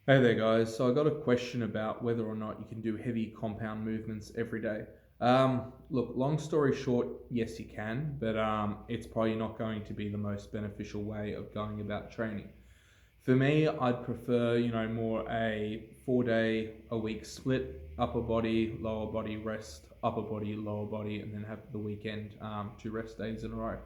Hey there, guys. So I got a question about whether or not you can do heavy compound movements every day. Look, long story short, yes, you can, but it's probably not going to be the most beneficial way of going about training. For me, I'd prefer, more a 4 day a week split, upper body, lower body rest, upper body, lower body, and then have the weekend, 2 rest days in a row.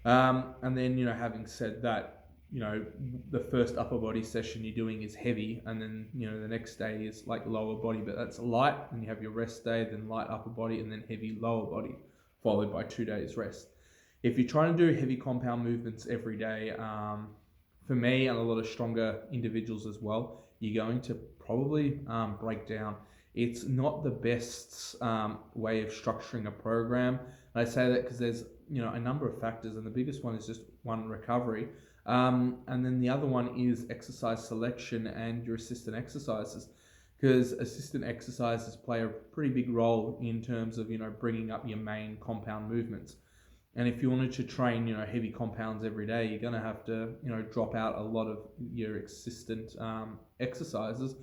And then, having said that, the first upper body session you're doing is heavy, and then, the next day is like lower body, but that's light, and you have your rest day, then light upper body, and then heavy lower body, followed by 2 days rest. If you're trying to do heavy compound movements every day, for me and a lot of stronger individuals as well, you're going to probably break down. It's not the best way of structuring a program. And I say that because there's a number of factors, and the biggest one is just one, recovery, and then the other one is exercise selection and your assistant exercises, because assistant exercises play a pretty big role in terms of bringing up your main compound movements. And if you wanted to train, heavy compounds every day, you're going to have to, drop out a lot of your assistant exercises,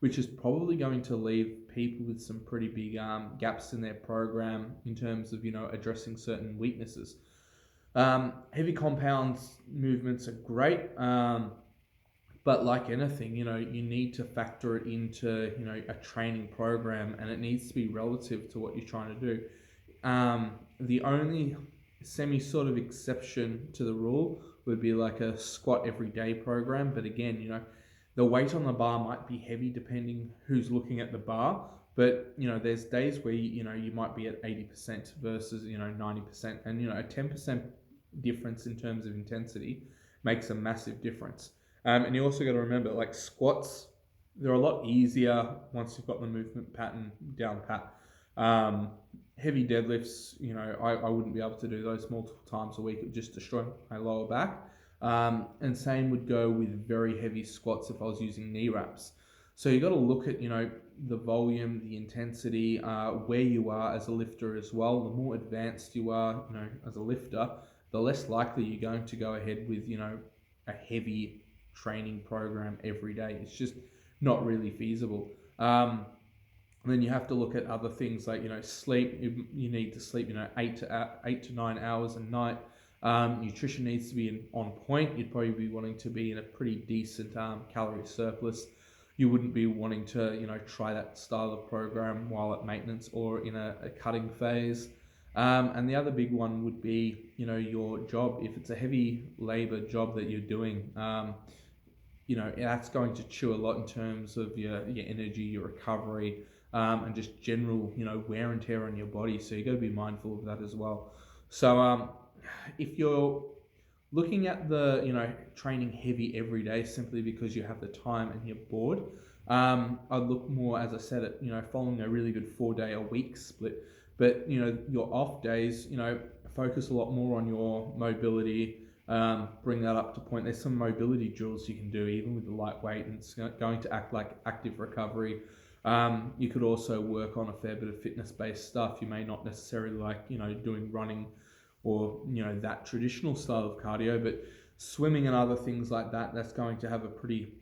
which is probably going to leave people with some pretty big gaps in their program in terms of, addressing certain weaknesses. Heavy compounds movements are great, but like anything, you need to factor it into, a training program, and it needs to be relative to what you're trying to do. The only semi sort of exception to the rule would be like a squat every day program. But again, the weight on the bar might be heavy depending who's looking at the bar. But there's days where you might be at 80% versus 90%, and a 10% difference in terms of intensity makes a massive difference. And you also got to remember, like squats, they're a lot easier once you've got the movement pattern down pat. Heavy deadlifts, I wouldn't be able to do those multiple times a week. It would just destroy my lower back. And same would go with very heavy squats if I was using knee wraps. So you got to look at, the volume, the intensity, where you are as a lifter as well. The more advanced you are, as a lifter, the less likely you're going to go ahead with, a heavy training program every day. It's just not really feasible. And then you have to look at other things like sleep. You need to sleep 8 to 9 hours a night. Nutrition needs to be on point. You'd probably be wanting to be in a pretty decent calorie surplus. You wouldn't be wanting to try that style of program while at maintenance or in a cutting phase. And the other big one would be your job. If it's a heavy labor job that you're doing, that's going to chew a lot in terms of your energy, your recovery, and just general, wear and tear on your body. So you got to be mindful of that as well. So if you're looking at the, training heavy every day simply because you have the time and you're bored, I'd look more, as I said, at, following a really good 4 day a week split. But, your off days, focus a lot more on your mobility, bring that up to point. There's some mobility drills you can do even with the lightweight, and it's going to act like active recovery. You could also work on a fair bit of fitness-based stuff. You may not necessarily like, doing running or, that traditional style of cardio, but swimming and other things like that, that's going to have a pretty,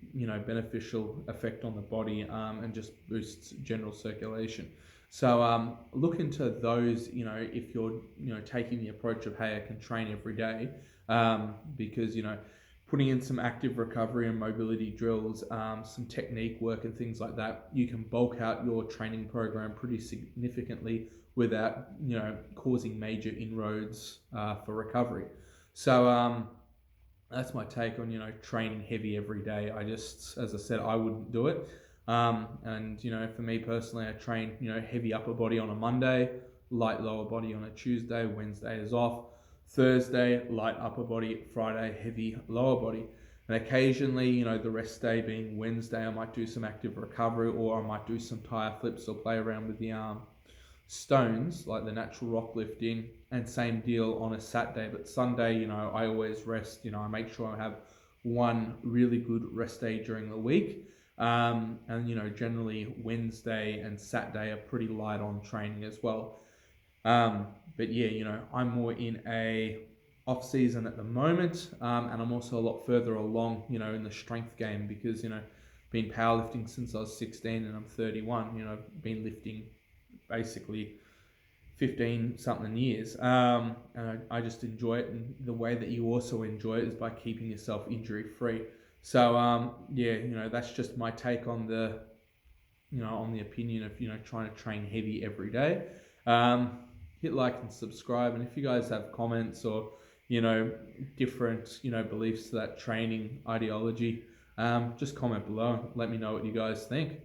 beneficial effect on the body, and just boosts general circulation. So look into those, if you're, taking the approach of, hey, I can train every day, because, putting in some active recovery and mobility drills, some technique work and things like that, you can bulk out your training program pretty significantly without, causing major inroads for recovery. So that's my take on, training heavy every day. As I said, I wouldn't do it. And, for me personally, I train, heavy upper body on a Monday, light lower body on a Tuesday, Wednesday is off. Thursday, light upper body. Friday, heavy lower body. And occasionally, the rest day being Wednesday, I might do some active recovery, or I might do some tire flips or play around with the stones, like the natural rock lifting, and same deal on a Saturday. But Sunday, I always rest. I make sure I have one really good rest day during the week. And, generally Wednesday and Saturday are pretty light on training as well. But yeah, I'm more in a off season at the moment, and I'm also a lot further along, in the strength game, because been powerlifting since I was 16 and I'm 31. You know, I've been lifting basically 15 something years. And I just enjoy it. And the way that you also enjoy it is by keeping yourself injury free. So, yeah, you know, that's just my take on on the opinion of, trying to train heavy every day. Hit like and subscribe. And if you guys have comments or, different, beliefs to that training ideology, just comment below and let me know what you guys think.